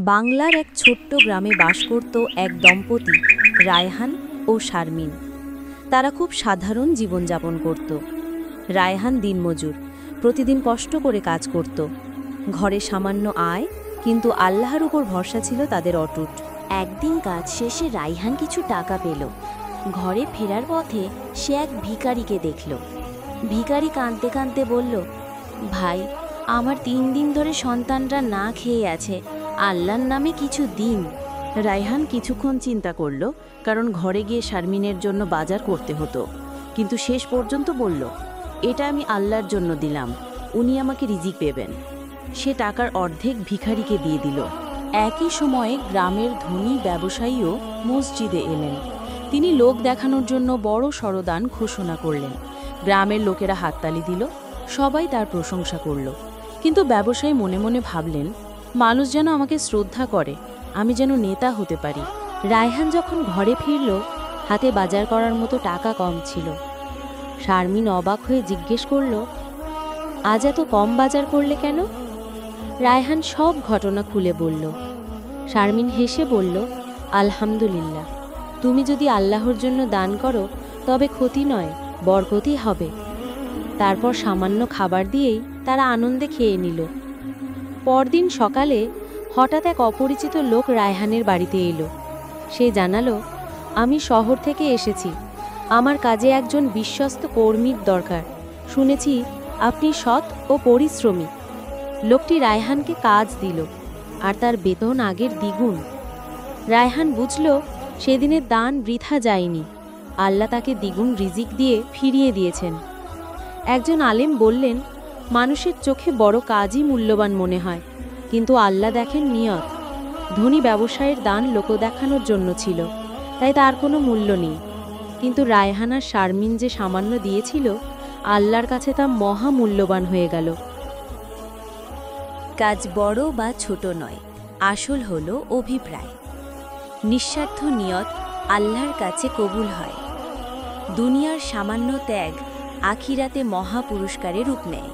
বাংলার এক ছোট্ট গ্রামে বাস করত এক দম্পতি, রায়হান ও শারমিন। তারা খুব সাধারণ জীবনযাপন করত। রায়হান দিনমজুর, প্রতিদিন কষ্ট করে কাজ করত। ঘরে সামান্য আয়, কিন্তু আল্লাহর উপর ভরসা ছিল তাদের অটুট। একদিন কাজ শেষে রায়হান কিছু টাকা পেল। ঘরে ফেরার পথে সে এক ভিখারিকে দেখল। ভিখারি কাঁদতে কাঁদতে বলল, ভাই, আমার 3 দিন ধরে সন্তানরা না খেয়ে আছে, আল্লাহর নামে কিছু দিন। রায়হান কিছুক্ষণ চিন্তা করল, কারণ ঘরে গিয়ে শারমিনের জন্য বাজার করতে হতো। কিন্তু শেষ পর্যন্ত বলল, এটা আমি আল্লাহর জন্য দিলাম, উনি আমাকে রিজিক দেবেন। সে টাকার অর্ধেক ভিখারিকে দিয়ে দিল। একই সময়ে গ্রামের ধনী ব্যবসায়ীও মসজিদে এলেন। তিনি লোক দেখানোর জন্য বড় সরদান ঘোষণা করলেন। গ্রামের লোকেরা হাততালি দিল, সবাই তার প্রশংসা করল। কিন্তু ব্যবসায়ী মনে মনে ভাবলেন, মানুষ যেন আমাকে শ্রদ্ধা করে, আমি যেন নেতা হতে পারি। রায়হান যখন ঘরে ফিরল, হাতে বাজার করার মতো টাকা কম ছিল। শারমিন অবাক হয়ে জিজ্ঞেস করল, আজ এত কম বাজার করলে কেন? রায়হান সব ঘটনা খুলে বলল। শারমিন হেসে বলল, আলহামদুলিল্লাহ, তুমি যদি আল্লাহর জন্য দান করো তবে ক্ষতি নয়, বরকতই হবে। তারপর সামান্য খাবার দিয়েই তারা আনন্দে খেয়ে নিল। পরদিন সকালে হঠাৎ এক অপরিচিত লোক রায়হানের বাড়িতে এলো। সে জানালো, আমি শহর থেকে এসেছি, আমার কাজে একজন বিশ্বস্ত কর্মীর দরকার। শুনেছি আপনি সৎ ও পরিশ্রমী। লোকটি রায়হানকে কাজ দিল, আর তার বেতন আগের দ্বিগুণ। রায়হান বুঝল, সেদিনের দান বৃথা যায়নি, আল্লাহ তাকে দ্বিগুণ রিজিক দিয়ে ফিরিয়ে দিয়েছেন। একজন আলেম বললেন, মানুষের চোখে বড় কাজই মূল্যবান মনে হয়, কিন্তু আল্লাহ দেখেন নিয়ত। ধনী ব্যবসায়ের দান লোক দেখানোর জন্য ছিল, তাই তার কোনো মূল্য নেই। কিন্তু রায়হান আর শারমিন যে সামান্য দিয়েছিল, আল্লাহর কাছে তা মহা মূল্যবান হয়ে গেল। কাজ বড় বা ছোট নয়, আসল হলো অভিপ্রায়। নিঃস্বার্থ নিয়ত আল্লাহর কাছে কবুল হয়। দুনিয়ার সামান্য ত্যাগ আখিরাতে মহা পুরস্কারে রূপ নেয়।